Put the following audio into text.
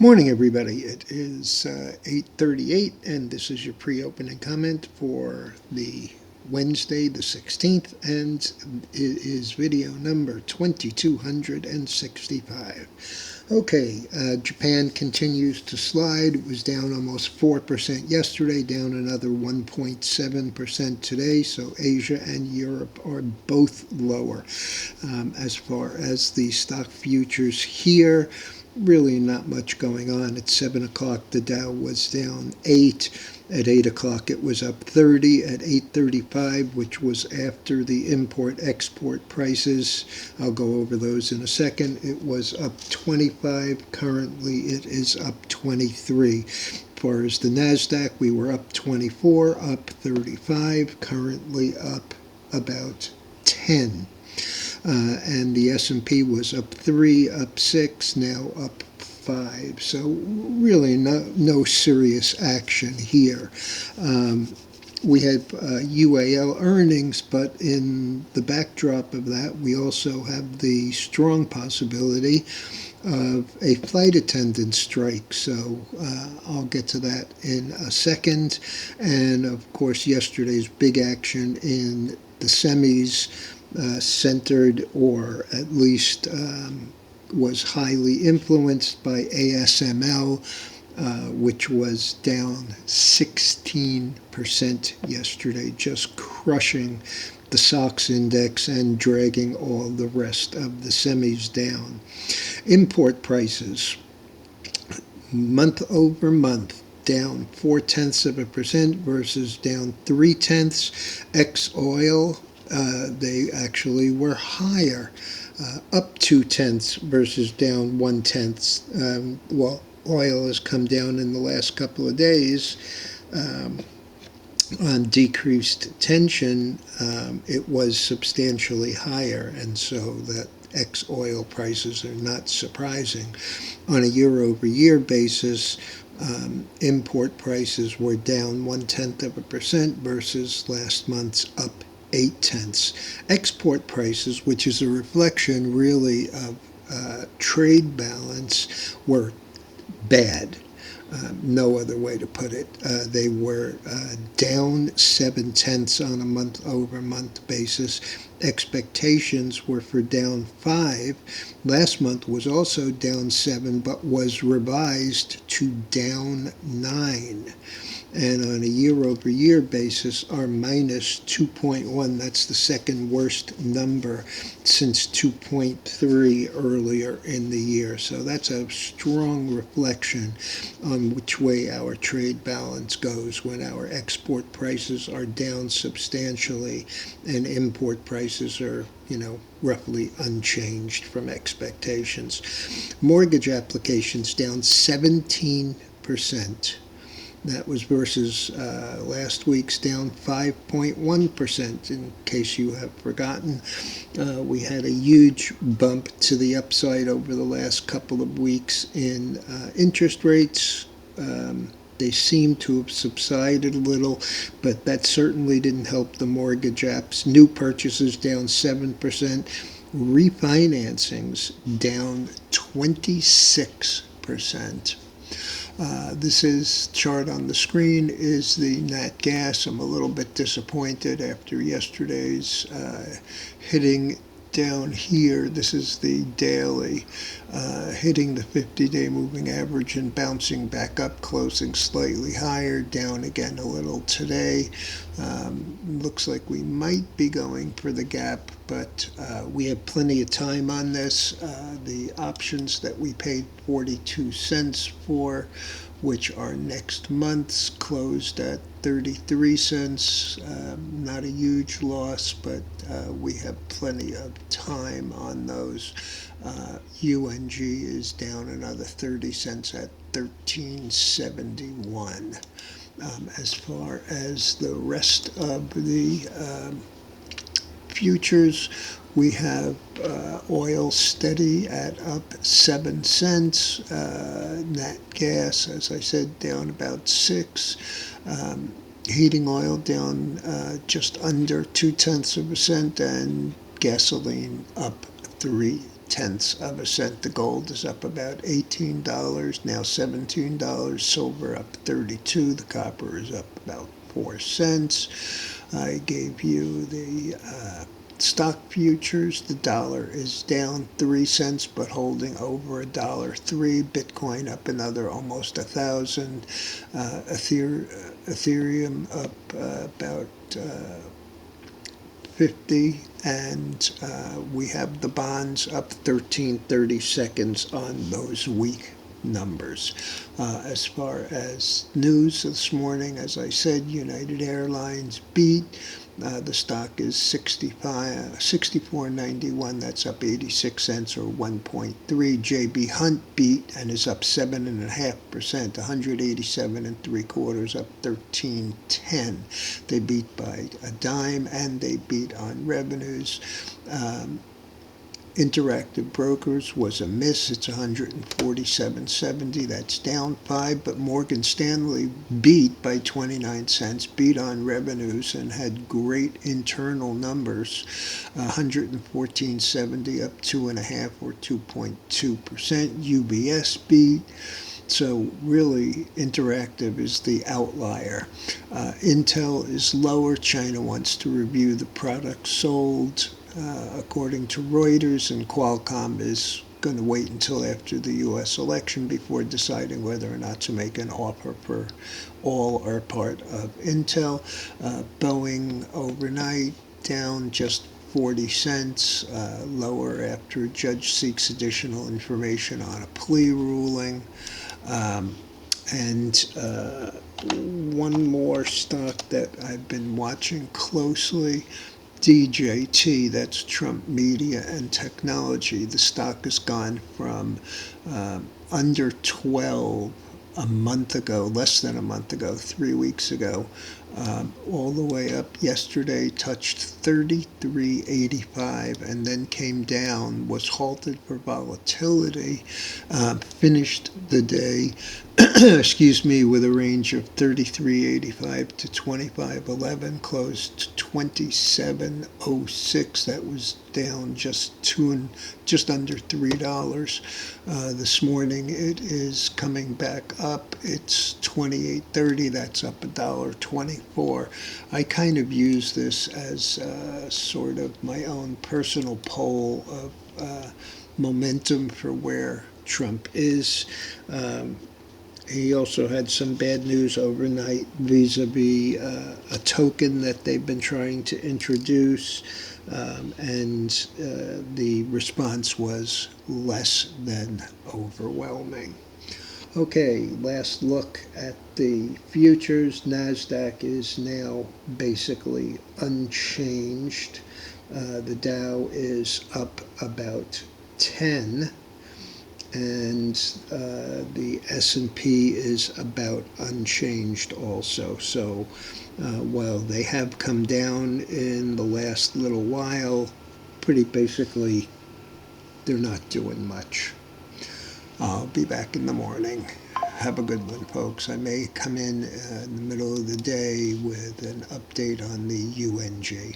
Morning, everybody. It is 8:38, and this is your pre-opening comment for the Wednesday, the 16th, and it is video number 2265. Okay, Japan continues to slide. It was down almost 4% yesterday, down another 1.7% today. So Asia and Europe are both lower. As far as the stock futures here, really not much going on. At 7 o'clock, the Dow was down 8. At 8 o'clock, it was up 30. At 8:35, which was after the import-export prices, I'll go over those in a second, it was up 25. Currently, it is up 23. As far as the NASDAQ, we were up 24, up 35, currently up about 10. And the S&P was up 3, up 6, now up 5. So really no serious action here. We had UAL earnings, but in the backdrop of that, we also have the strong possibility of a flight attendant strike. So I'll get to that in a second. And of course, yesterday's big action in the semis centered, or at least was highly influenced by ASML, which was down 16% yesterday, just crushing the SOX index and dragging all the rest of the semis down. Import prices, month over month, down 0.4% versus down 0.3. Ex-oil, they actually were higher, up 0.2 versus down 0.1. Well, oil has come down in the last couple of days on decreased tension. It was substantially higher, and so that ex-oil prices are not surprising. On a year-over-year basis, import prices were down 0.1% versus last month's up 0.8. Export prices, which is a reflection really of trade balance, were bad. No other way to put it. They were down 0.7 on a month-over-month basis. Expectations were for down 5. Last month was also down 7, but was revised to down 9. And on a year-over-year basis are minus 2.1. That's the second worst number since 2.3 earlier in the year. So that's a strong reflection on which way our trade balance goes when our export prices are down substantially and import prices are, roughly unchanged from expectations. Mortgage applications down 17%. That was versus last week's down 5.1%. In case you have forgotten, we had a huge bump to the upside over the last couple of weeks in interest rates. They seem to have subsided a little, but that certainly didn't help the mortgage apps. New purchases down 7%. Refinancings down 26%. This is chart on the screen is the nat gas. I'm a little bit disappointed after yesterday's hitting down here. This is the daily, hitting the 50-day moving average and bouncing back up, closing slightly higher, down again a little today. Looks like we might be going for the gap, but we have plenty of time on this. The options that we paid 42 cents for, which are next month's, closed at 33 cents. Not a huge loss, but we have plenty of time on those. UNG is down another 30 cents at 13.71. As far as the rest of the futures, we have oil steady at up 7 cents. Nat gas, as I said, down about 6. Heating oil down just under 0.2%, and gasoline up 3 0.7%. The gold is up about $18, now $17. Silver up 32. The copper is up about 4 cents. I gave you the stock futures. The dollar is down 3 cents, but holding over $1.03. Bitcoin up another almost 1,000. Ethereum up about 50, and we have the bonds up 13/32 on those weak numbers. As far as news this morning, as I said, United Airlines beat. The stock is 64.91. That's up 86 cents or 1.3. Jbht beat and is up 7.5%. 187.75, up 13.10. They beat by a dime and they beat on revenues. Interactive Brokers was a miss. It's 147.70. That's down 5. But Morgan Stanley beat by 29 cents, beat on revenues, and had great internal numbers. 114.70, up 2.5 or 2.2%. UBS beat. So really, Interactive is the outlier. Intel is lower. China wants to review the products sold, according to Reuters, and Qualcomm is going to wait until after the U.S. election before deciding whether or not to make an offer for all or part of Intel. Boeing overnight down just 40 cents, lower after a judge seeks additional information on a plea ruling. And one more stock that I've been watching closely, Jbht, that's Trump Media and Technology. The stock has gone from under 12 a month ago, less than a month ago, 3 weeks ago, all the way up yesterday, touched 33.85, and then came down, was halted for volatility, finished the day excuse me, with a range of 33.85 to 25.11, closed 27.06. That was down just under $3. This morning it is coming back up. It's 28.30. That's up $1.24. I kind of use this as sort of my own personal poll of momentum for where Trump is. He also had some bad news overnight vis-a-vis a token that they've been trying to introduce, and the response was less than overwhelming. Okay, last look at the futures. NASDAQ is now basically unchanged. The Dow is up about 10. And the S&P is about unchanged also. So while they have come down in the last little while, pretty basically they're not doing much. I'll be back in the morning. Have a good one, folks. I may come in the middle of the day with an update on the UNG.